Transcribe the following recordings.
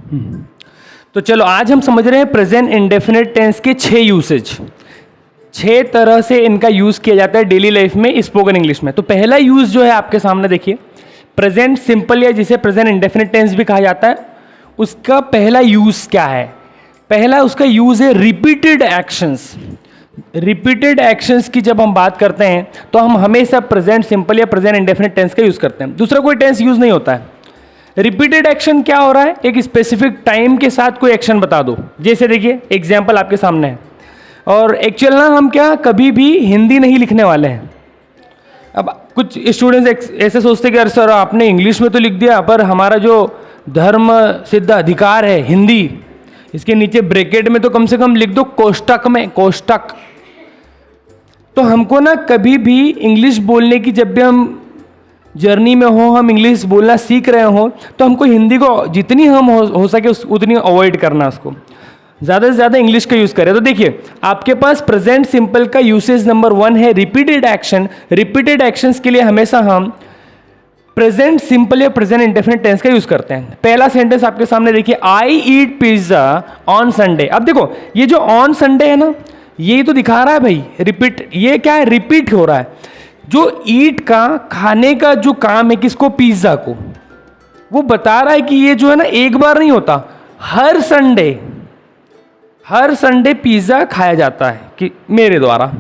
तो चलो आज हम समझ रहे हैं प्रेजेंट इंडेफिनिट टेंस के 6 यूसेज। 6 तरह से इनका यूज किया जाता है डेली लाइफ में स्पोकन इंग्लिश में। तो पहला यूज जो है आपके सामने देखिए, प्रेजेंट सिंपल या जिसे प्रेजेंट इंडेफिनिट टेंस भी कहा जाता है, उसका पहला यूज क्या है? पहला उसका यूज है रिपीटेड एक्शंस। रिपीटेड एक्शंस की जब हम बात करते हैं तो हम हमेशा प्रेजेंट सिंपल या प्रेजेंट इंडेफिनिट टेंस का यूज करते हैं, दूसरा कोई टेंस यूज नहीं होता है। रिपीटेड एक्शन क्या हो रहा है? एक स्पेसिफिक टाइम के साथ कोई एक्शन बता दो। जैसे देखिए एग्जाम्पल आपके सामने है, और एक्चुअल ना हम क्या कभी भी हिंदी नहीं लिखने वाले हैं। अब कुछ स्टूडेंट्स ऐसे सोचते कि अरे सर आपने इंग्लिश में तो लिख दिया, पर हमारा जो धर्म सिद्ध अधिकार है हिंदी, इसके नीचे ब्रैकेट में तो कम से कम लिख दो कोष्टक में, कोष्टक। तो हमको ना कभी भी इंग्लिश बोलने की, जब भी हम जर्नी में हो, हम इंग्लिश बोलना सीख रहे हो, तो हमको हिंदी को जितनी हम हो सके उतनी अवॉइड करना, उसको ज़्यादा से ज़्यादा इंग्लिश का यूज़ करें। तो देखिए आपके पास प्रेजेंट सिंपल का यूसेज नंबर 1 है रिपीटेड एक्शन। रिपीटेड एक्शंस के लिए हमेशा हम प्रेजेंट सिंपल या प्रेजेंट इंडेफिनिट टेंस का यूज़ करते हैं। पहला सेंटेंस आपके सामने देखिए, आई ईट पिज्ज़ा ऑन संडे। अब देखो ये जो ऑन संडे है ना, ये तो दिखा रहा है भाई रिपीट, ये क्या है? रिपीट हो रहा है। जो ईट का खाने का जो काम है किसको? पिज्ज़ा को। वो बता रहा है कि ये जो है ना एक बार नहीं होता, हर संडे पिज्ज़ा खाया जाता है कि मेरे द्वारा।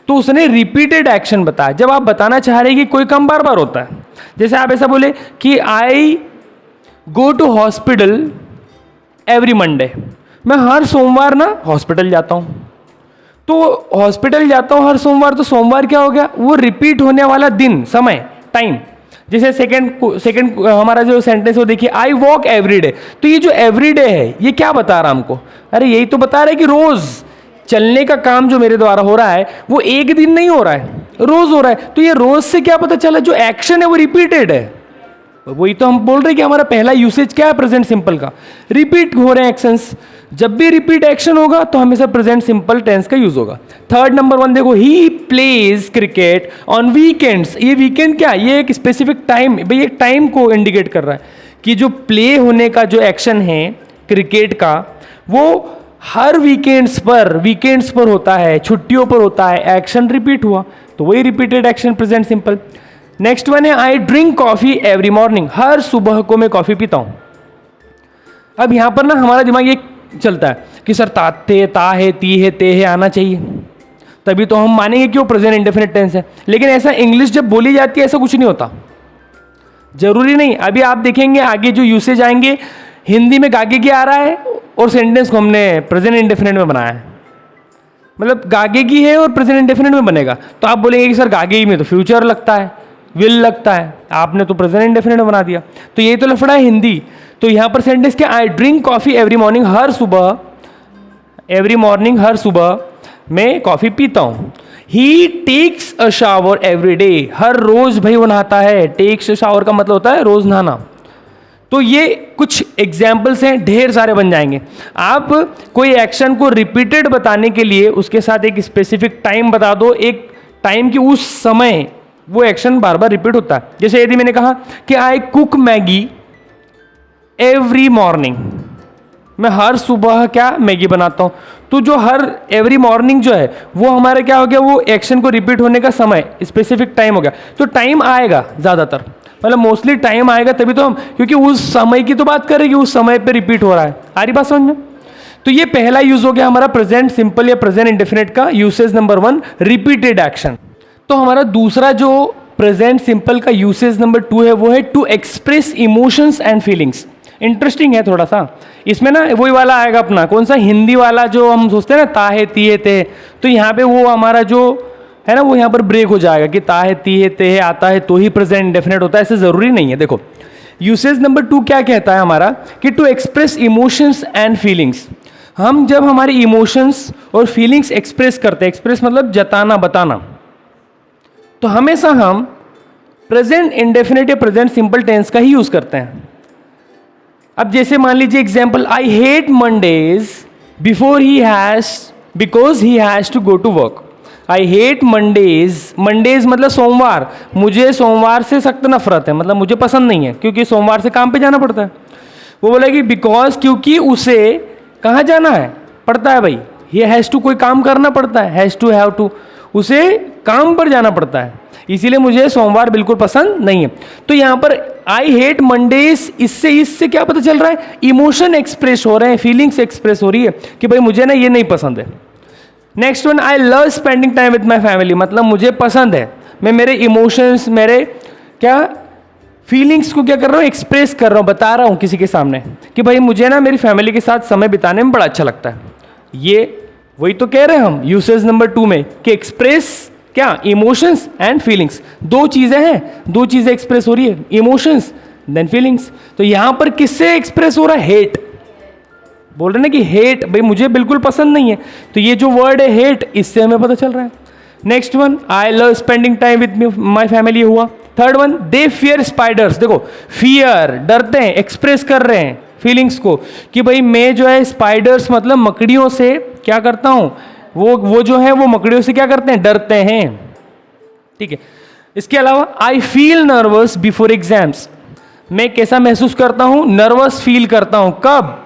तो उसने रिपीटेड एक्शन बताया। जब आप बताना चाह रहे हैं कि कोई काम बार बार होता है, जैसे आप ऐसा बोले कि I go to hospital every Monday, मैं हर सोमवार ना हॉस्पिटल जाता हूँ। तो हॉस्पिटल जाता हूँ हर सोमवार, तो सोमवार क्या हो गया? वो रिपीट होने वाला दिन, समय, टाइम। जैसे सेकंड हमारा जो सेंटेंस है वो देखिए, आई वॉक एवरी डे। तो ये जो एवरी डे है ये क्या बता रहा है हमको? अरे यही तो बता रहा है कि रोज चलने का काम जो मेरे द्वारा हो रहा है वो एक दिन नहीं हो रहा है, रोज हो रहा है। तो ये रोज से क्या पता चला? जो एक्शन है वो रिपीटेड है। वही तो हम बोल रहे हैं कि हमारा पहला यूसेज क्या है प्रेजेंट सिंपल का? रिपीट हो रहे हैं एक्शंस। जब भी रिपीट एक्शन होगा तो हमेशा प्रेजेंट सिंपल टेंस का यूज होगा। थर्ड नंबर 1 देखो, he plays cricket on weekends. ये वीकेंड क्या? ये एक स्पेसिफिक टाइम, भाई एक टाइम को इंडिकेट कर रहा है कि जो प्ले होने का जो एक्शन है क्रिकेट का, वो हर वीकेंड्स पर होता है, छुट्टियों पर होता है, एक्शन रिपीट हुआ, तो वही repeated action present simple. Next one है, I drink coffee every morning. हर सुबह को मैं कॉफी पीता हूं। अब यहां पर ना हमारा दिमाग ये चलता है कि सर ताते, ता है, ती है, ते है आना चाहिए, तभी तो हम मानेंगे कि वो प्रेजेंट इंडेफिनिट टेंस है। लेकिन ऐसा इंग्लिश जब बोली जाती है ऐसा कुछ नहीं होता, जरूरी नहीं। अभी आप देखेंगे आगे जो यूसेज आएंगे, हिंदी में गागेगी आ रहा है और सेंटेंस को हमने प्रेजेंट इंडेफिनिट में बनाया है। मतलब गागेगी है और प्रेजेंट इंडेफिनिट में बनेगा, तो आप बोलेंगे कि सर गागेगी में तो फ्यूचर लगता है, विल लगता है, आपने तो प्रेजेंट इंडेफिनिट बना दिया। तो ये तो लफड़ा है हिंदी। तो यहां पर सेंटेंस क्या? I drink coffee every morning. हर सुबह, एवरी मॉर्निंग, हर सुबह मैं कॉफी पीता हूं। He takes a shower every day. हर रोज भाई वो नहाता है। टेक्स शावर का मतलब होता है रोज नहाना। तो ये कुछ एग्जाम्पल्स हैं, ढेर सारे बन जाएंगे। आप कोई एक्शन को रिपीटेड बताने के लिए उसके साथ एक स्पेसिफिक टाइम बता दो, एक टाइम की उस समय वो एक्शन बार बार रिपीट होता है। जैसे यदि मैंने कहा कि I cook Maggi every morning, मैं हर सुबह क्या मैगी बनाता हूं, तो जो हर एवरी मॉर्निंग जो है वो हमारा क्या हो गया? वो एक्शन को रिपीट होने का समय, स्पेसिफिक टाइम हो गया। तो टाइम आएगा ज्यादातर, मतलब मोस्टली टाइम आएगा, तभी तो हम, क्योंकि उस समय की तो बात करेंगे, उस समय पे रिपीट हो रहा है। आ रही बात समझ में? तो ये पहला यूज हो गया हमारा प्रेजेंट सिंपल या प्रेजेंट इंडेफिनिट का यूसेज नंबर 1, रिपीटेड एक्शन। तो हमारा दूसरा जो प्रेजेंट सिंपल का यूसेज नंबर 2 है वो है to express emotions and feelings. Interesting है थोड़ा सा। इसमें ना वही वाला आएगा अपना, कौन सा? हिंदी वाला जो हम सोचते हैं ना, ता है, ती है, ते है। तो यहाँ पे वो हमारा जो है ना वो यहाँ पर ब्रेक हो जाएगा कि ता है, ती है, ते है आता है तो ही प्रेजेंट इंडेफिनिट होता है, ऐसे जरूरी नहीं है। देखो यूसेज नंबर 2 क्या कहता है हमारा कि to express emotions and feelings. हम जब हमारे इमोशंस और फीलिंग्स एक्सप्रेस करते हैं, एक्सप्रेस मतलब जताना, बताना, तो हमेशा हम प्रेजेंट इंडेफिनिट या प्रेजेंट सिंपल टेंस का ही यूज करते हैं। अब जैसे मान लीजिए example, I hate Mondays because he has to go to work. I hate Mondays, Mondays मतलब सोमवार, मुझे सोमवार से सख्त नफरत है, मतलब मुझे पसंद नहीं है क्योंकि सोमवार से काम पे जाना पड़ता है। वो बोलेगी बिकॉज क्योंकि उसे कहाँ जाना है, पड़ता है भाई, ये हैज़ टू, कोई काम करना पड़ता है, हैज़ टू, हैव टू, उसे काम पर जाना पड़ता है, इसीलिए मुझे सोमवार बिल्कुल पसंद नहीं है। तो यहाँ पर आई हेट मंडेज, इससे क्या पता चल रहा है, इमोशन एक्सप्रेस हो रहे हैं, फीलिंग्स एक्सप्रेस हो रही है कि भाई मुझे ना ये नहीं पसंद है। Next one, I love spending time with my family, मतलब मुझे पसंद है, मैं मेरे इमोशंस, मेरे क्या फीलिंग्स को क्या कर रहा हूँ, एक्सप्रेस कर रहा हूँ, बता रहा हूँ किसी के सामने कि भाई मुझे ना मेरी फैमिली के साथ समय बिताने में बड़ा अच्छा लगता है। ये वही तो कह रहे हैं हम यूसेज नंबर 2 में कि एक्सप्रेस क्या, इमोशंस एंड फीलिंग्स, दो चीजें हैं, दो चीजें एक्सप्रेस हो रही है, इमोशंस देन फीलिंग्स। तो यहां पर किससे एक्सप्रेस हो रहा है, हेट, बोल रहे ना कि हेट, भाई मुझे बिल्कुल पसंद नहीं है, तो ये जो वर्ड है हेट, इससे हमें पता चल रहा है। Next one, I love spending time with my family हुआ। Third one, they fear spiders, देखो फियर, डरते हैं, एक्सप्रेस कर रहे हैं फीलिंग्स को कि भाई मैं जो है स्पाइडर्स मतलब मकड़ियों से क्या करता हूं, वो जो है वो मकड़ियों से क्या करते हैं, डरते हैं। ठीक है, इसके अलावा I feel nervous before exams, मैं कैसा महसूस करता हूं, नर्वस फील करता हूं, कब,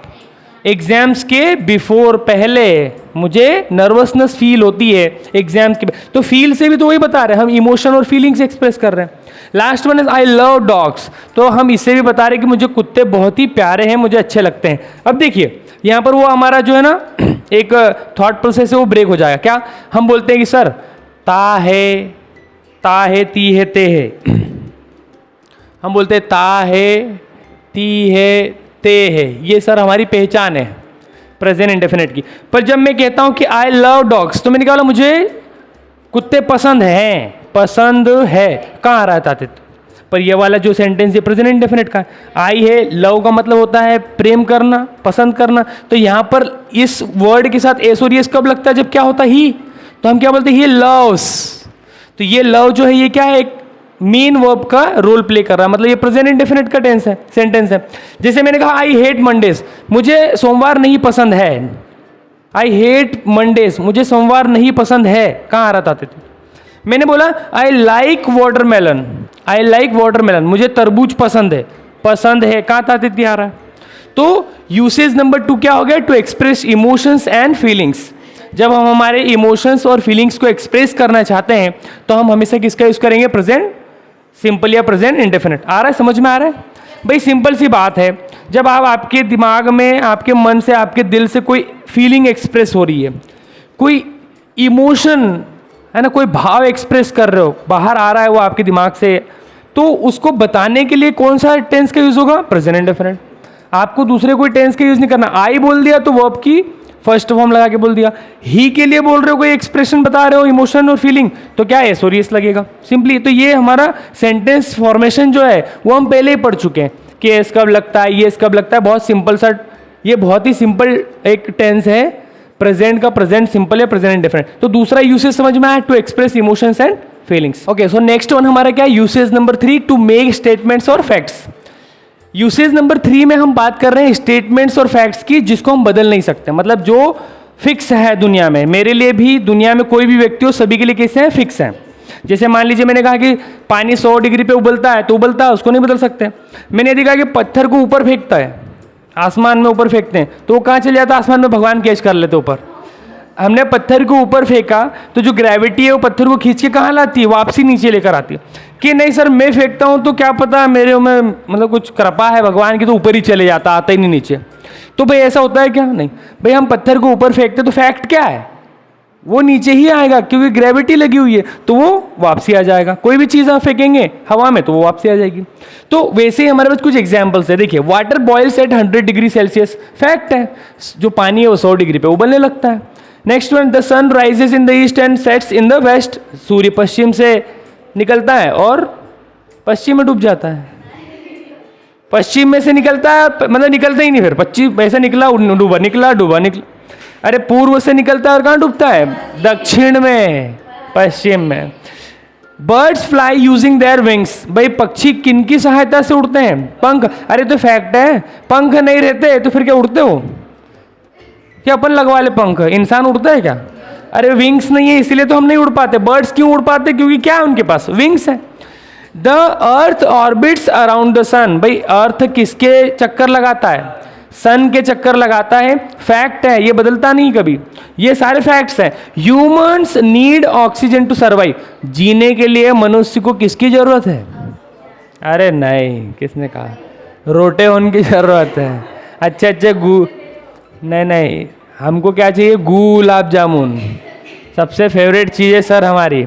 एग्जाम्स के बिफोर, पहले मुझे नर्वसनेस फील होती है एग्जाम्स के। तो फील से भी तो वही बता रहे हैं हम, इमोशन और फीलिंग्स एक्सप्रेस कर रहे हैं। Last one is I love dogs, तो हम इससे भी बता रहे हैं कि मुझे कुत्ते बहुत ही प्यारे हैं, मुझे अच्छे लगते हैं। अब देखिए यहाँ पर वो हमारा जो है ना एक थॉट प्रोसेस है वो ब्रेक हो जाएगा। क्या हम बोलते हैं कि सर ता है ती है ते है, हम बोलते हैं ता है ती है ते है, ये सर हमारी पहचान है प्रेजेंट इंडेफिनिट की। पर जब मैं कहता हूं कि आई लव डॉग्स, तो मैंने कहा मुझे कुत्ते पसंद हैं, पसंद है, कहाँ आ रहा है तातित, पर ये वाला जो सेंटेंस है प्रेजेंट इंडेफिनिट का, आई है, लव का मतलब होता है प्रेम करना, पसंद करना, तो यहाँ पर इस वर्ड के साथ एस और यस कब लगता है, जब क्या होता है ही, तो हम क्या बोलते हैं, ये लव्स, तो ये लव जो है ये क्या है, एक मेन वर्ब का रोल प्ले कर रहा है, मतलब ये प्रेजेंट इंडेफिनिट का टेंस है, सेंटेंस है। जैसे मैंने कहा आई हेट मंडेज, मुझे सोमवार नहीं पसंद है, आई हेट मंडेज, मुझे सोमवार नहीं पसंद है, कहाँ आ रहा था, मैंने बोला I like watermelon, I like watermelon, मुझे तरबूज पसंद है, कहाँ था तिथि आ रहा है। तो यूसेज नंबर 2 क्या हो गया, to express emotions and feelings. जब हम हमारे इमोशंस और फीलिंग्स को एक्सप्रेस करना चाहते हैं तो हम हमेशा किसका यूज करेंगे, प्रेजेंट सिंपल या प्रेजेंट इंडेफिनिट। आ रहा है, समझ में आ रहा है भाई, सिंपल सी बात है, जब आप आपके दिमाग में, आपके मन से, आपके दिल से कोई फीलिंग एक्सप्रेस हो रही है, कोई इमोशन है ना, कोई भाव एक्सप्रेस कर रहे हो, बाहर आ रहा है वो आपके दिमाग से, तो उसको बताने के लिए कौन सा टेंस का यूज होगा, प्रेजेंट इंडेफिनिट। आपको दूसरे कोई टेंस का यूज नहीं करना, आई बोल दिया तो वर्ब की फर्स्ट फॉर्म लगा के बोल दिया, ही के लिए बोल रहे हो, कोई एक्सप्रेशन बता रहे हो, इमोशन और फीलिंग, तो क्या एस और यस लगेगा सिंपली। तो ये हमारा सेंटेंस फॉर्मेशन जो है वो हम पहले ही पढ़ चुके हैं कि एस कब लगता है, ये एस कब लगता है, बहुत सिंपल सा, ये बहुत ही सिंपल एक टेंस है, प्रेजेंट का प्रेजेंट सिंपल है, प्रेजेंट इंडेफिनिट। तो दूसरा यूसेज समझ में आया, to express emotions and feelings. Okay, so next one हमारा क्या है, usage number 3, to make statements और फैक्ट्स। यूसेज नंबर 3 में हम बात कर रहे हैं स्टेटमेंट्स और फैक्ट्स की, जिसको हम बदल नहीं सकते, मतलब जो फिक्स है दुनिया में, मेरे लिए भी, दुनिया में कोई भी व्यक्ति हो, सभी के लिए कैसे हैं, फिक्स हैं। जैसे मान लीजिए मैंने कहा कि पानी 100 डिग्री पे उबलता है, तो उबलता है, उसको नहीं बदल सकते। मैंने यदि कहा कि पत्थर को ऊपर फेंकता है, आसमान में ऊपर फेंकते हैं, तो वो कहाँ चले जाता है, आसमान में, भगवान कैच कर लेते ऊपर। हमने पत्थर को ऊपर फेंका तो जो ग्रेविटी है वो पत्थर को खींच के कहाँ लाती है, वापसी नीचे लेकर आती है। कि नहीं सर मैं फेंकता हूँ तो क्या पता मेरे में मतलब कुछ कृपा है भगवान की, तो ऊपर ही चले जाता, आता ही नहीं नीचे। तो भाई ऐसा होता है क्या, नहीं भाई, हम पत्थर को ऊपर फेंकते तो फैक्ट क्या है, वो नीचे ही आएगा, क्योंकि ग्रेविटी लगी हुई है, तो वो वापसी आ जाएगा। कोई भी चीज़ आप फेंकेंगे हवा में तो वो वापसी आ जाएगी। तो वैसे ही हमारे पास कुछ एग्जाम्पल्स है, देखिए water boils at 100 degree Celsius, fact है, जो पानी है वो 100 डिग्री पे उबलने लगता है। Next one, the sun rises in the east and sets in the west, सूर्य पश्चिम से निकलता है और पश्चिम में डूब जाता है। पश्चिम में से निकलता है, मतलब निकलता ही नहीं, फिर पश्चिम ऐसा निकला डूबा, निकला डूबा, निकला, अरे पूर्व से निकलता है और कहाँ डूबता है, दक्षिण में, पश्चिम में। Birds fly using their wings, भाई पक्षी किनकी सहायता से उड़ते हैं, पंख। अरे तो फैक्ट है, पंख नहीं रहते तो फिर क्या उड़ते हो, क्या अपन लगवा ले पंख, इंसान उड़ता है क्या, अरे विंग्स नहीं है इसीलिए तो हम नहीं उड़ पाते। बर्ड्स क्यों उड़ पाते, क्योंकि क्या है उनके पास, विंग्स है। The earth orbits around the sun. भाई अर्थ किसके चक्कर लगाता है? सन के चक्कर लगाता है। फैक्ट है, ये बदलता नहीं कभी, ये सारे फैक्ट्स हैं। Humans need oxygen to survive. जीने के लिए मनुष्य को किसकी जरूरत है? अरे नहीं, किसने कहा? रोटे होने की जरूरत है। अच्छे अच्छे नहीं, हमको क्या चाहिए? गुलाब जामुन सबसे फेवरेट चीज़ है सर हमारी।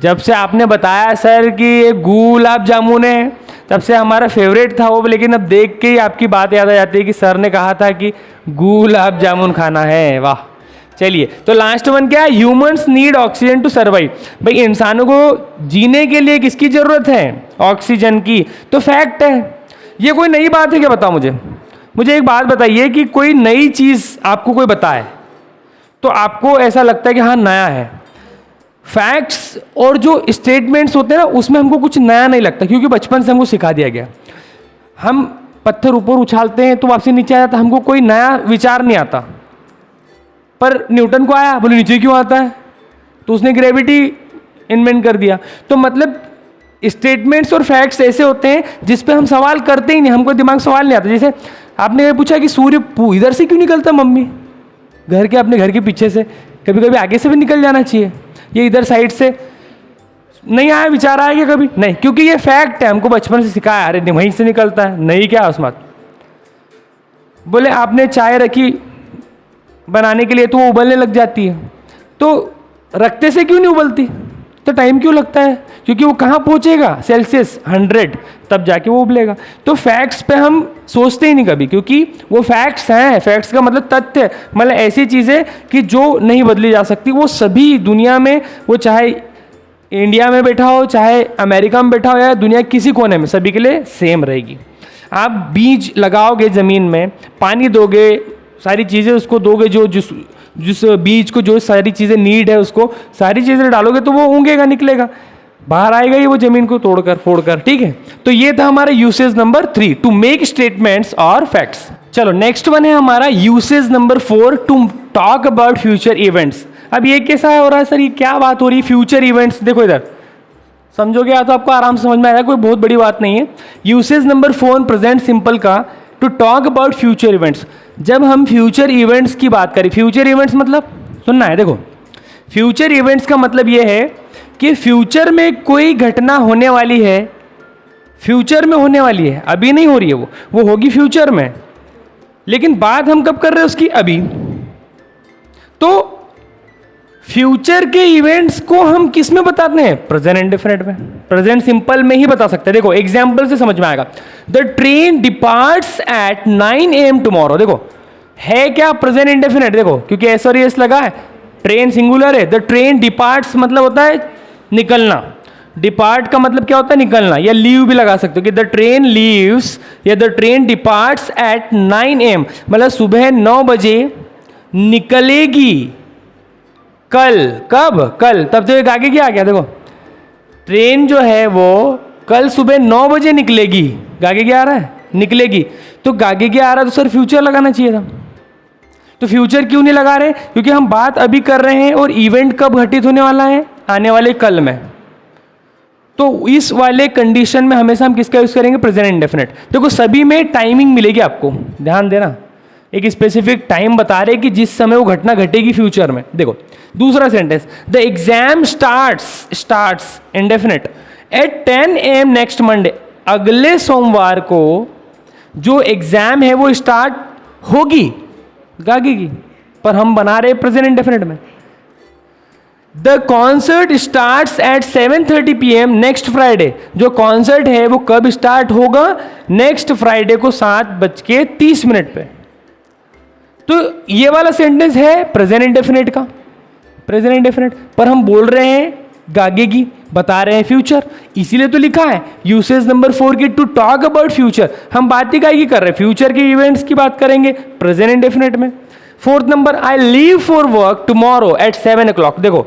जब से आपने बताया सर कि ये गुलाब जामुन है, तब से हमारा फेवरेट था वो। लेकिन अब देख के ही आपकी बात याद आ जाती है कि सर ने कहा था कि गुलाब जामुन खाना है। वाह, चलिए तो लास्ट वन क्या है? Humans need oxygen to survive. भाई इंसानों को जीने के लिए किसकी जरूरत है? ऑक्सीजन की। तो फैक्ट है, ये कोई नई बात है क्या? बताओ मुझे एक बात बताइए कि कोई नई चीज़ आपको कोई बताए तो आपको ऐसा लगता है कि हाँ नया है। फैक्ट्स और जो स्टेटमेंट्स होते हैं ना, उसमें हमको कुछ नया नहीं लगता, क्योंकि बचपन से हमको सिखा दिया गया। हम पत्थर ऊपर उछालते हैं तो वापसी नीचे आ जाता, हमको कोई नया विचार नहीं आता। पर न्यूटन को आया, बोले नीचे क्यों आता है? तो उसने ग्रेविटी इन्वेंट कर दिया। तो मतलब स्टेटमेंट्स और फैक्ट्स ऐसे होते हैं जिस पे हम सवाल करते ही नहीं, हमको दिमाग सवाल नहीं आता। जैसे आपने ये पूछा कि सूर्य इधर से क्यों निकलता मम्मी? अपने घर के पीछे से। कभी कभी आगे से भी निकल जाना चाहिए, ये इधर साइड से नहीं आया, विचार आया क्या कभी? नहीं, क्योंकि ये फैक्ट है, हमको बचपन से सिखाया। अरे नहीं, वहीं से निकलता है, नहीं क्या उसमें। बोले आपने चाय रखी बनाने के लिए तो वो उबलने लग जाती है, तो रखते से क्यों नहीं उबलती? तो टाइम क्यों लगता है? क्योंकि वो कहाँ पहुँचेगा? सेल्सियस 100, तब जाके वो उबलेगा। तो फैक्ट्स पे हम सोचते ही नहीं कभी, क्योंकि वो फैक्ट्स हैं। फैक्ट्स का मतलब तथ्य, मतलब ऐसी चीज़ें कि जो नहीं बदली जा सकती। वो सभी दुनिया में, वो चाहे इंडिया में बैठा हो, चाहे अमेरिका में बैठा हो, या दुनिया किसी कोने में, सभी के लिए सेम रहेगी। आप बीज लगाओगे ज़मीन में, पानी दोगे, सारी चीज़ें उसको दोगे, जिस बीज को जो सारी चीज़ें नीड है उसको सारी चीज़ें डालोगे तो वो उगेगा, निकलेगा, बाहर आएगा ही वो ज़मीन को तोड़कर फोड़कर। ठीक है, तो ये था हमारा usage number 3, to make statements और फैक्ट्स। चलो नेक्स्ट वन है हमारा usage number 4, to talk about future events. अब ये कैसा हो रहा है सर? ये क्या बात हो रही है? फ्यूचर इवेंट्स, देखो इधर समझोगे या तो आपको आराम से समझ में आएगा, कोई बहुत बड़ी बात नहीं है। यूसेज नंबर 4 प्रेजेंट सिंपल का, to talk about future events. जब हम फ्यूचर इवेंट्स की बात करें, फ्यूचर इवेंट्स मतलब सुनना है, देखो फ्यूचर इवेंट्स का मतलब ये है कि फ्यूचर में कोई घटना होने वाली है, फ्यूचर में होने वाली है, अभी नहीं हो रही है, वो होगी फ्यूचर में, लेकिन बात हम कब कर रहे हैं उसकी? अभी। तो फ्यूचर के इवेंट्स को हम किस में बताते हैं? प्रेजेंट इंडेफिनिट में, प्रेजेंट सिंपल में ही बता सकते हैं। देखो एग्जांपल से समझ में आएगा। The train departs at 9 AM tomorrow. देखो है क्या? Present indefinite. देखो क्योंकि एस और एस लगा है, ट्रेन सिंगुलर है। द ट्रेन डिपार्ट्स मतलब होता है निकलना, डिपार्ट का मतलब क्या होता है? निकलना, या लीव भी लगा सकते हो कि द ट्रेन लीव्स या the train departs at 9 AM, मतलब सुबह 9 बजे निकलेगी। कल, कब? कल, तब तो एक आगे क्या आ गया? देखो ट्रेन जो है वो कल सुबह 9 बजे निकलेगी, गागे क्या आ रहा है? निकलेगी। तो गागे क्या आ रहा है? तो सर फ्यूचर लगाना चाहिए था। तो फ्यूचर क्यों नहीं लगा रहे? क्योंकि हम बात अभी कर रहे हैं और इवेंट कब घटित होने वाला है? आने वाले कल में। तो इस वाले कंडीशन में हमेशा हम किसका यूज करेंगे? Present indefinite. देखो सभी में टाइमिंग मिलेगी आपको, ध्यान देना, एक स्पेसिफिक टाइम बता रहे कि जिस समय वो घटना घटेगी फ्यूचर में। देखो दूसरा sentence, the exam starts indefinite at 10 AM next Monday. अगले सोमवार को जो एग्जाम है वो स्टार्ट होगी, गागेगी, पर हम बना रहे प्रेजेंट इंडेफिनिट में। The concert starts at 7:30 PM next Friday. जो कॉन्सर्ट है वो कब स्टार्ट होगा? नेक्स्ट फ्राइडे को 7:30 पे। तो ये वाला सेंटेंस है प्रेजेंट इंडेफिनिट का, प्रेजेंट इंडेफिनिट, पर हम बोल रहे हैं गागेगी, बता रहे हैं फ्यूचर, इसीलिए तो लिखा है यूसेज नंबर 4 की, टू टॉक अबाउट फ्यूचर। हम बात ही काहे की कर रहे हैं? फ्यूचर के इवेंट्स की बात करेंगे प्रेजेंट इंडेफिनिट में। 4th number, I leave for work tomorrow at 7 o'clock। देखो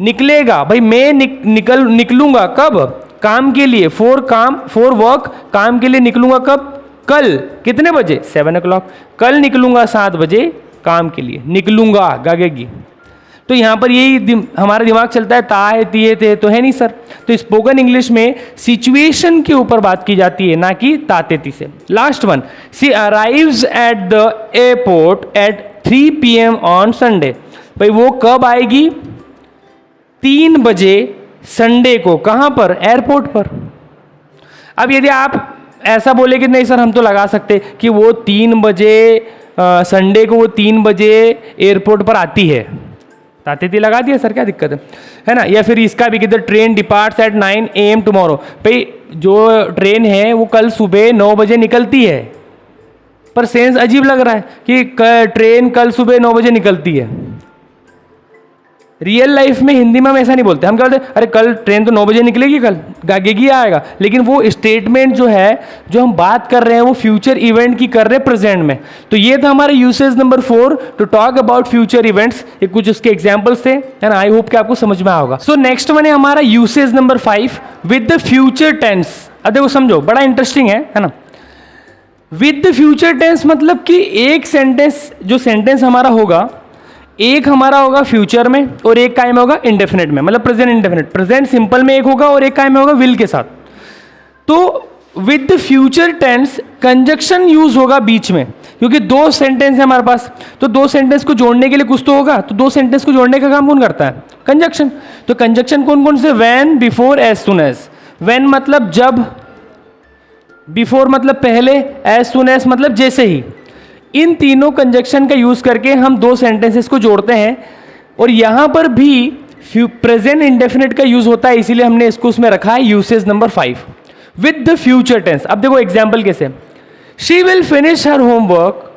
निकलेगा, भाई मैं निकलूंगा कब? काम के लिए, फॉर वर्क, काम के लिए निकलूंगा कब? कल। कितने बजे? 7 o'clock। कल निकलूंगा 7 बजे काम के लिए, निकलूंगा गागेगी। तो यहाँ पर यही हमारा दिमाग चलता है, ता है, ती है, ते तो है नहीं सर। तो स्पोकन इंग्लिश में सिचुएशन के ऊपर बात की जाती है, ना कि ताते ती से। Last one, she arrives eight the airport at 3 PM on Sunday. भाई वो कब आएगी? 3 बजे संडे को। कहाँ पर? एयरपोर्ट पर। अब यदि आप ऐसा बोले कि नहीं सर हम तो लगा सकते कि वो 3 बजे संडे को वो 3 बजे एयरपोर्ट पर आती है, ताते ती लगा दिया सर, क्या दिक्कत है ना। या फिर इसका भी किधर, train departs at 9 AM tomorrow. भाई जो ट्रेन है वो कल सुबह 9 बजे निकलती है, पर सेंस अजीब लग रहा है कि ट्रेन कल सुबह 9 बजे निकलती है। रियल लाइफ में हिंदी में हम ऐसा नहीं बोलते, हम क्या बोलते हैं, अरे कल ट्रेन तो 9 बजे निकलेगी, कल गागेगी आएगा। लेकिन वो स्टेटमेंट जो है, जो हम बात कर रहे हैं, वो फ्यूचर इवेंट की कर रहे हैं प्रेजेंट में। तो ये था हमारा usage number 4 to talk about future events. ये कुछ उसके एग्जांपल्स थे एंड आई होप कि आपको समझ में आया होगा। सो नेक्स्ट वन है हमारा usage number 5 with the future tense. अब देखो समझो, बड़ा इंटरेस्टिंग है ना। विद द फ्यूचर टेंस मतलब कि एक सेंटेंस, जो सेंटेंस हमारा होगा, एक हमारा होगा फ्यूचर में और एक काय में होगा इंडेफिनिट में, मतलब प्रेजेंट इंडेफिनिट। प्रेजेंट सिंपल में एक होगा और एक काय में होगा विल के साथ। तो with the future tense conjunction use होगा बीच में, क्योंकि 2 सेंटेंस है हमारे पास, तो 2 सेंटेंस को जोड़ने के लिए कुछ तो होगा। तो 2 सेंटेंस को जोड़ने का काम कौन करता है? कंजक्शन। तो कंजक्शन कौन कौन से? When, before, as soon as. When मतलब जब, बिफोर मतलब पहले, एज सुन एज मतलब जैसे ही। इन तीनों कंजक्शन का यूज करके हम 2 सेंटेंसेस को जोड़ते हैं। और यहां पर भी प्रेजेंट इंडेफिनिट का यूज होता है, इसीलिए हमने इसको उसमें रखा है usage number 5 with the future tense. अब देखो एग्जाम्पल कैसे, she will finish her homework,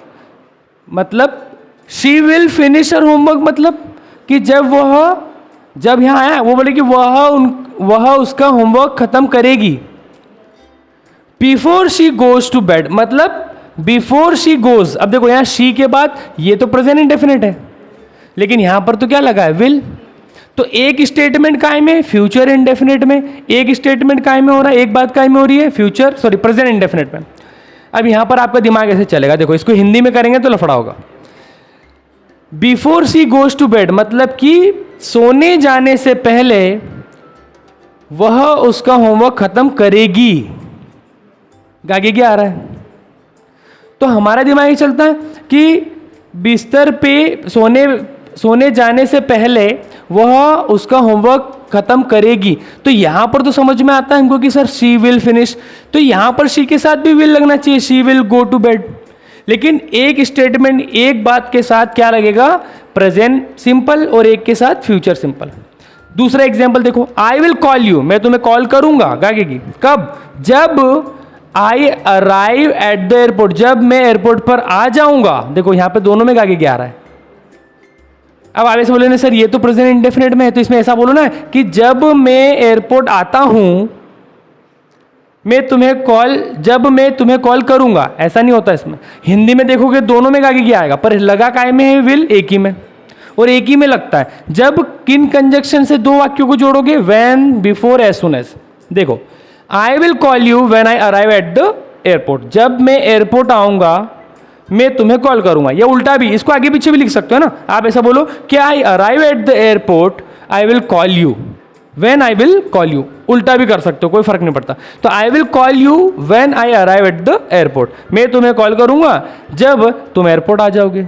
मतलब she will finish her homework मतलब कि जब यहां आया वो बोले कि वह उसका होमवर्क खत्म करेगी। Before she goes to bed मतलब बिफोर शी गोज। अब देखो यहां शी के बाद ये तो प्रेजेंट इंडेफिनिट है, लेकिन यहां पर तो क्या लगा है? विल। तो एक स्टेटमेंट काय में? फ्यूचर इंडेफिनिट में। एक स्टेटमेंट काय में हो रहा है? एक बात काय में हो रही है? प्रेजेंट इंडेफिनिट में। अब यहां पर आपका दिमाग ऐसे चलेगा, देखो इसको हिंदी में करेंगे तो लफड़ा होगा। Before she goes to bed मतलब कि सोने जाने से पहले वह उसका होमवर्क खत्म करेगी। गागेगी आ रहा है, तो हमारा दिमाग ये चलता है कि बिस्तर पे सोने जाने से पहले वह उसका होमवर्क खत्म करेगी। तो यहां पर तो समझ में आता है हमको कि सर शी विल फिनिश, तो यहां पर शी के साथ भी विल लगना चाहिए, she will go to bed. लेकिन एक स्टेटमेंट, एक बात के साथ क्या लगेगा? प्रेजेंट सिंपल, और एक के साथ फ्यूचर सिंपल। दूसरा एग्जाम्पल देखो, आई विल कॉल यू, मैं तुम्हें कॉल करूंगा। गागेगी कब? जब आई अराइव एट द एयरपोर्ट, जब मैं एयरपोर्ट पर आ जाऊंगा। देखो यहां पे दोनों में गागेगी आ रहा है। अब आगे से बोले ना सर ये तो प्रेजेंट इंडेफिनिट में है, तो इसमें ऐसा बोलो ना कि जब मैं एयरपोर्ट आता हूं जब मैं तुम्हें कॉल करूंगा। ऐसा नहीं होता इसमें। हिंदी में देखोगे दोनों में गागेगी आएगा, पर लगा काय में है? विल। एक ही में, और एक ही में लगता है। जब किन कंजक्शन से 2 वाक्यों को जोड़ोगे? When, before, as soon as. देखो I will call you when I arrive at the airport, जब मैं एयरपोर्ट आऊंगा मैं तुम्हें कॉल करूंगा। या उल्टा भी, इसको आगे पीछे भी लिख सकते हो ना। आप ऐसा बोलो कि आई arrive at the airport I will call you when I will call you. उल्टा भी कर सकते हो, कोई फर्क नहीं पड़ता। तो आई will call you when I arrive at the airport, मैं तुम्हें कॉल करूंगा जब तुम एयरपोर्ट आ जाओगे।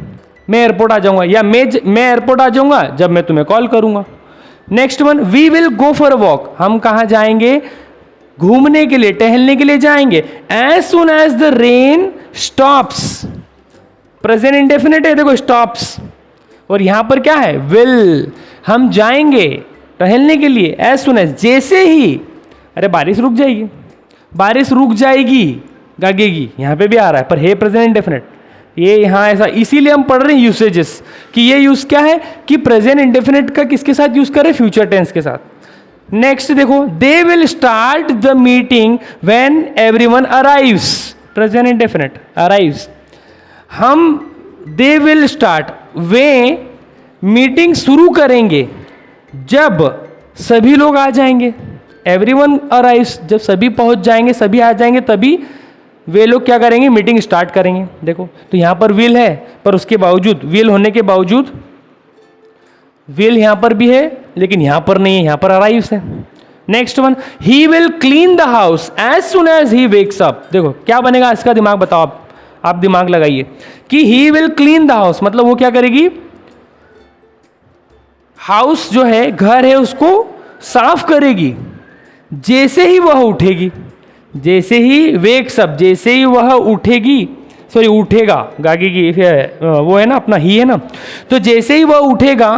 मैं एयरपोर्ट आ जाऊंगा, या मैं एयरपोर्ट आ जाऊंगा जब मैं तुम्हें कॉल करूंगा। Next one, we will go for a walk, हम कहां जाएंगे? घूमने के लिए, टहलने के लिए जाएंगे। As soon as the rain stops, present indefinite है, देखो स्टॉप्स, और यहां पर क्या है? विल। हम जाएंगे टहलने के लिए एज सुन एज, जैसे ही, अरे बारिश रुक जाएगी, बारिश रुक जाएगी, गागेगी, यहां पे भी आ रहा है, पर है प्रेजेंट इंडेफिनिट। ये यहां ऐसा, इसीलिए हम पढ़ रहे हैं यूसेजेस कि ये यूज क्या है कि प्रेजेंट इंडेफिनिट का किसके साथ यूज करें? फ्यूचर टेंस के साथ। नेक्स्ट देखो, they will start the meeting when everyone arrives, present indefinite, arrives. हम दे विल स्टार्ट, वे मीटिंग शुरू करेंगे जब सभी लोग आ जाएंगे। एवरीवन अराइव्स, जब सभी पहुंच जाएंगे, सभी आ जाएंगे, तभी वे लोग क्या करेंगे? मीटिंग स्टार्ट करेंगे। देखो तो यहां पर विल है, पर उसके बावजूद, विल होने के बावजूद विल यहां पर भी है लेकिन यहां पर नहीं है, यहां पर अराइव्स है। Next one, he will clean the house as soon as he wakes up. देखो क्या बनेगा, इसका दिमाग बताओ आप दिमाग लगाइए कि he will clean the house मतलब वो क्या करेगी, हाउस जो है घर है उसको साफ करेगी जैसे ही वह उठेगी, जैसे ही वेक्स अप, जैसे ही वह उठेगी, सॉरी उठेगा, गागी की वो है ना अपना ही है ना, तो जैसे ही वह उठेगा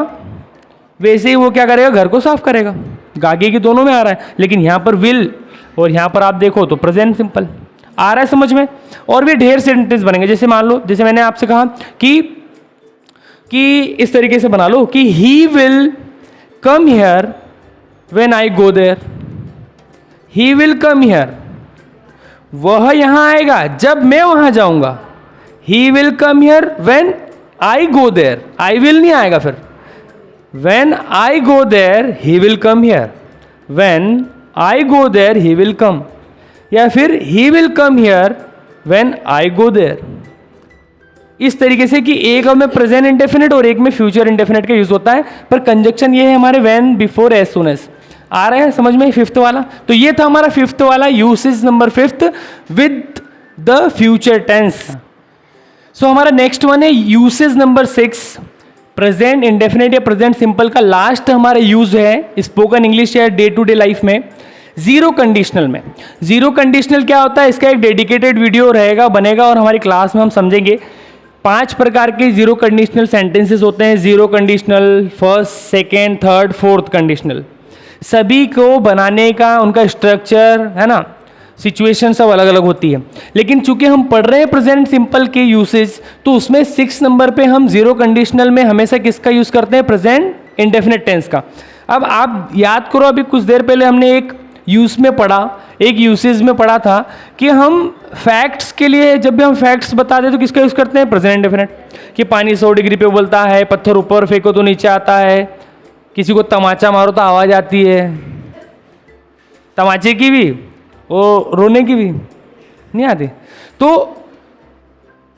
वैसे ही वो क्या करेगा, घर को साफ करेगा। गागी की दोनों में आ रहा है लेकिन यहां पर विल और यहां पर आप देखो तो प्रेजेंट सिंपल आ रहा है समझ में। और भी ढेर सेंटेंस बनेंगे, जैसे मान लो, जैसे मैंने आपसे कहा कि इस तरीके से बना लो कि he will come here when I go there. He will come here, वह यहां आएगा जब मैं वहां जाऊंगा। He will come here when I go there, I will नहीं आएगा फिर। When I go there he will come here, when I go there he will come, या फिर he will come here when I go there. इस तरीके से कि एक में प्रेजेंट इंडेफिनिट और एक में फ्यूचर इंडेफिनिट का यूज होता है, पर कंजक्शन ये है हमारे when, before, as soon as. आ रहा है समझ में फिफ्थ वाला? तो ये था हमारा फिफ्थ वाला usage number fifth with the future tense. So हमारा नेक्स्ट वन है usage number six, present indefinite या प्रेजेंट सिंपल का लास्ट हमारा यूज है स्पोकन इंग्लिश या डे टू डे लाइफ में, जीरो कंडीशनल में। जीरो कंडीशनल क्या होता है, इसका एक डेडिकेटेड वीडियो रहेगा, बनेगा और हमारी क्लास में हम समझेंगे। 5 प्रकार के जीरो कंडीशनल सेंटेंसेस होते हैं, zero conditional, first, second, third, fourth conditional. सभी को बनाने का उनका स्ट्रक्चर है ना, सिचुएशन सब अलग अलग होती है, लेकिन चूंकि हम पढ़ रहे हैं प्रेजेंट सिंपल के यूसेज, तो उसमें 6 नंबर पे हम जीरो कंडीशनल में हमेशा किसका यूज करते हैं, प्रेजेंट इंडेफिनिट टेंस का। अब आप याद करो, अभी कुछ देर पहले हमने एक यूज में पढ़ा, एक यूसेज में पढ़ा था कि हम फैक्ट्स के लिए जब भी हम फैक्ट्स बताते हैं तो किसका यूज करते हैं, प्रेजेंट इंडेफिनिट। कि पानी 100 डिग्री पे उबलता है, पत्थर ऊपर फेंको तो नीचे आता है, किसी को तमाचा मारो तो आवाज आती है, तमाचे की भी और रोने की भी नहीं आती। तो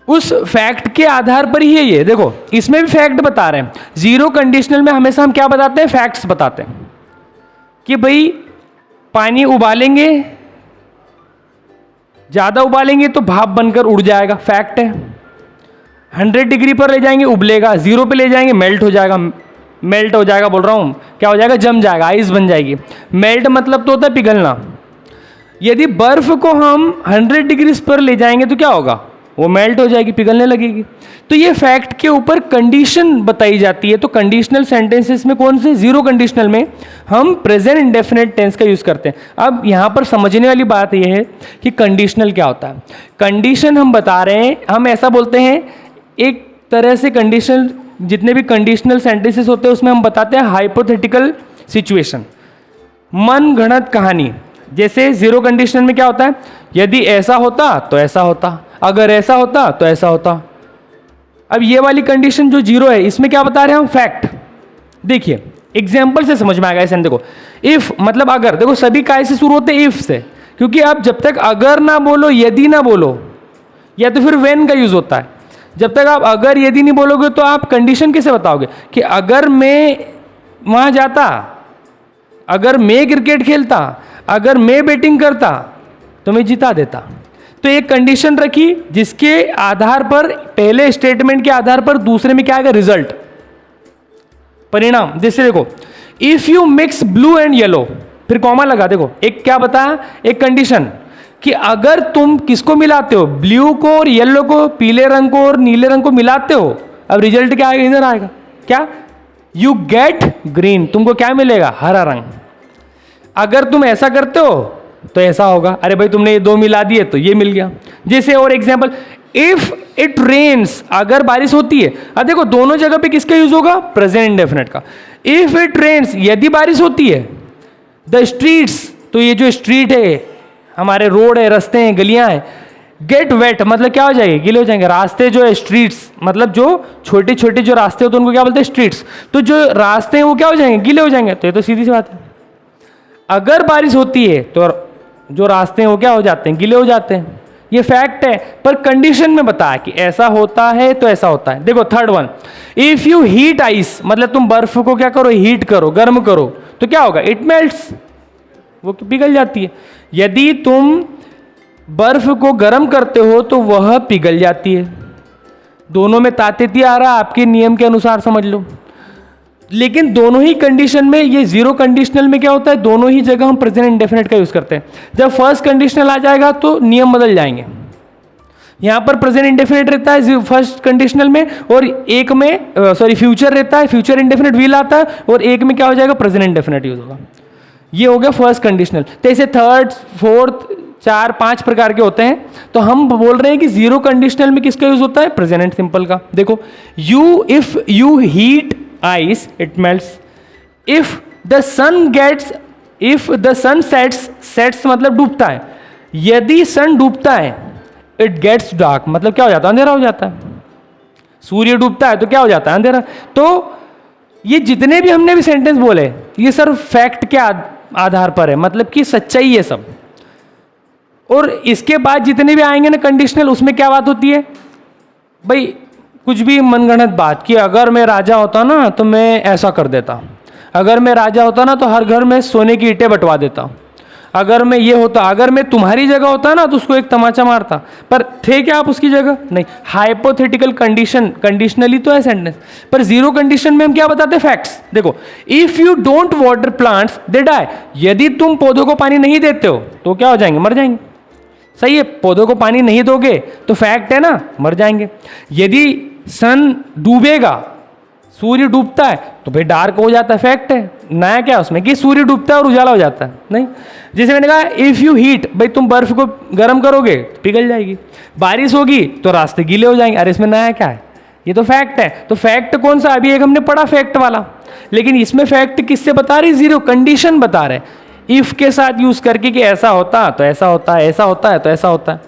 उस फैक्ट के आधार पर ही है ये। देखो इसमें भी फैक्ट बता रहे हैं, जीरो कंडीशनल में हमेशा हम क्या बताते हैं, फैक्ट्स बताते हैं कि भाई पानी उबालेंगे, ज्यादा उबालेंगे तो भाप बनकर उड़ जाएगा, फैक्ट है। 100 डिग्री पर ले जाएंगे उबलेगा, 0 पे ले जाएंगे मेल्ट हो जाएगा, मेल्ट हो जाएगा बोल रहा हूं, क्या हो जाएगा, जम जाएगा, आइस बन जाएगी। मेल्ट मतलब तो होता है पिघलना। यदि बर्फ को हम 100 डिग्री पर ले जाएंगे तो क्या होगा, वो मेल्ट हो जाएगी, पिघलने लगेगी। तो ये फैक्ट के ऊपर कंडीशन बताई जाती है। तो कंडीशनल सेंटेंसेस में कौन से, जीरो कंडीशनल में हम प्रेजेंट इंडेफिनिट टेंस का यूज करते हैं। अब यहां पर समझने वाली बात यह है कि कंडीशनल क्या होता है। कंडीशन हम बता रहे हैं, हम ऐसा बोलते हैं एक तरह से कंडीशनल, जितने भी कंडीशनल सेंटेंसेस होते हैं उसमें हम बताते हैं हाइपोथेटिकल सिचुएशन, मन गढ़ंत कहानी। जैसे जीरो कंडीशनल में क्या होता है, यदि ऐसा होता तो ऐसा होता, अगर ऐसा होता तो ऐसा होता। अब ये वाली कंडीशन जो जीरो है, इसमें क्या बता रहे हैं हम, फैक्ट। देखिए एग्जाम्पल से समझ में आएगा। ऐसे देखो, इफ मतलब अगर, देखो सभी काय से शुरू होते हैं, इफ से, क्योंकि आप जब तक अगर ना बोलो, यदि ना बोलो, या तो फिर व्हेन का यूज होता है। जब तक आप अगर यदि नहीं बोलोगे तो आप कंडीशन कैसे बताओगे कि अगर मैं वहां जाता, अगर मैं क्रिकेट खेलता, अगर मैं बैटिंग करता तो मैं जिता देता। तो एक कंडीशन रखी जिसके आधार पर, पहले स्टेटमेंट के आधार पर दूसरे में क्या आएगा, रिजल्ट, परिणाम। जैसे देखो, if you mix blue and yellow, फिर कॉमा लगा। देखो एक क्या बताया, एक कंडीशन कि अगर तुम किसको मिलाते हो, ब्लू को और येलो को, पीले रंग को और नीले रंग को मिलाते हो, अब रिजल्ट क्या आएगा, इधर आएगा क्या, यू गेट ग्रीन, तुमको क्या मिलेगा, हरा रंग। अगर तुम ऐसा करते हो तो ऐसा होगा, अरे भाई तुमने ये 2 मिला दिए तो ये मिल गया। जैसे और एग्जांपल, इफ इट रेन्स, अगर बारिश होती है। अब देखो दोनों जगह पे किसका यूज होगा, प्रेजेंट इंडेफिनिट का। इफ इट रेन्स, यदि बारिश होती है, द स्ट्रीट्स, तो ये जो स्ट्रीट है, हमारे रोड है, रास्ते हैं, गलियां हैं, गेट वेट मतलब क्या हो जाएंगे, गीले हो जाएंगे। रास्ते जो है, स्ट्रीट्स मतलब जो छोटे छोटे जो रास्ते होते हैं उनको क्या बोलते हैं, स्ट्रीट्स। तो जो रास्ते हैं वो क्या हो जाएंगे, गीले हो जाएंगे। तो ये तो सीधी सी बात है, अगर बारिश होती है तो जो रास्ते हैं वो क्या हो जाते हैं, गीले हो जाते हैं। ये फैक्ट है, पर कंडीशन में बताया कि ऐसा होता है तो ऐसा होता है। देखो third one, if you heat ice, मतलब तुम बर्फ को क्या करो, हीट करो, गर्म करो, तो क्या होगा, इट मेल्ट्स, वो पिघल जाती है। यदि तुम बर्फ को गर्म करते हो तो वह पिघल जाती है। दोनों में तात्विक आ रहा, आपके नियम के अनुसार समझ लो। लेकिन दोनों ही कंडीशन में, ये जीरो कंडीशनल में क्या होता है, दोनों ही जगह हम प्रेजेंट इंडेफिनिट का यूज करते हैं। जब फर्स्ट कंडीशनल आ जाएगा तो नियम बदल जाएंगे। यहां पर प्रेजेंट इंडेफिनिट रहता है फर्स्ट कंडीशनल में, और एक में फ्यूचर रहता है, फ्यूचर इंडेफिनिट विल आता है, और एक में क्या हो जाएगा, प्रेजेंट इंडेफिनिट यूज होगा। ये हो गया फर्स्ट कंडीशनल। तो ऐसे थर्ड, फोर्थ, 4-5 प्रकार के होते हैं। तो हम बोल रहे हैं कि जीरो कंडीशनल में किसका यूज होता है, प्रेजेंट सिंपल का। देखो, if you heat ice it melts, if the sun sets मतलब डूबता है, यदि सन डूबता है, it gets dark मतलब क्या हो जाता है, अंधेरा हो जाता है। सूर्य डूबता है तो क्या हो जाता है, अंधेरा। तो ये जितने भी हमने भी सेंटेंस बोले, ये सिर्फ फैक्ट के आधार पर है, मतलब कि सच्चाई है सब। और इसके बाद जितने भी आएंगे ना कंडीशनल, उसमें क्या बात होती है भाई, कुछ भी मनगढ़ंत बात कि अगर मैं राजा होता ना तो मैं ऐसा कर देता, अगर मैं राजा होता ना तो हर घर में सोने की ईंटें बंटवा देता, अगर मैं ये होता, अगर मैं तुम्हारी जगह होता ना तो उसको एक तमाचा मारता। पर थे क्या आप उसकी जगह, नहीं। हाइपोथेटिकल कंडीशन, कंडीशनली तो है सेंटेंस, पर जीरो कंडीशन में हम क्या बताते हैं, फैक्ट्स। देखो, if you don't water plants they die, यदि तुम पौधों को पानी नहीं देते हो तो क्या हो जाएंगे, मर जाएंगे। सही है, पौधों को पानी नहीं दोगे तो फैक्ट है ना, मर जाएंगे। यदि सन डूबेगा, सूर्य डूबता है तो भाई डार्क हो जाता है, फैक्ट है। नया क्या उसमें कि सूर्य डूबता है और उजाला हो जाता है, नहीं। जैसे मैंने कहा, इफ यू हीट, भाई तुम बर्फ को गर्म करोगे तो पिघल जाएगी। बारिश होगी तो रास्ते गीले हो जाएंगे, अरे इसमें नया क्या है, ये तो फैक्ट है। तो फैक्ट कौन सा, अभी एक हमने पढ़ा फैक्ट वाला, लेकिन इसमें फैक्ट किससे बता रही, जीरो कंडीशन बता रहे, इफ के साथ यूज करके कि ऐसा होता तो ऐसा होता है, ऐसा होता है तो ऐसा होता है।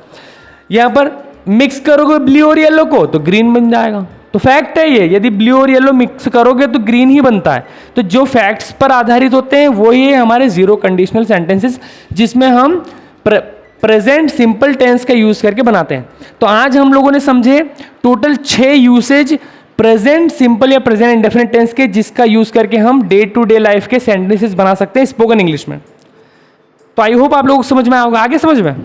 यहां पर मिक्स करोगे ब्लू और येलो को तो ग्रीन बन जाएगा, तो फैक्ट है ये। यदि ब्लू और येलो मिक्स करोगे तो ग्रीन ही बनता है। तो जो फैक्ट्स पर आधारित होते हैं वो ही हमारे जीरो कंडीशनल सेंटेंसेस, जिसमें हम प्रेजेंट सिंपल टेंस का यूज करके बनाते हैं। तो आज हम लोगों ने समझे टोटल 6 यूसेज प्रेजेंट सिंपल या प्रेजेंट इंडेफिनिट टेंस के, जिसका यूज करके हम डे टू डे लाइफ के सेंटेंसेस बना सकते हैं स्पोकन इंग्लिश में। तो आई होप आप लोगों को समझ में आएगा, आगे समझ में।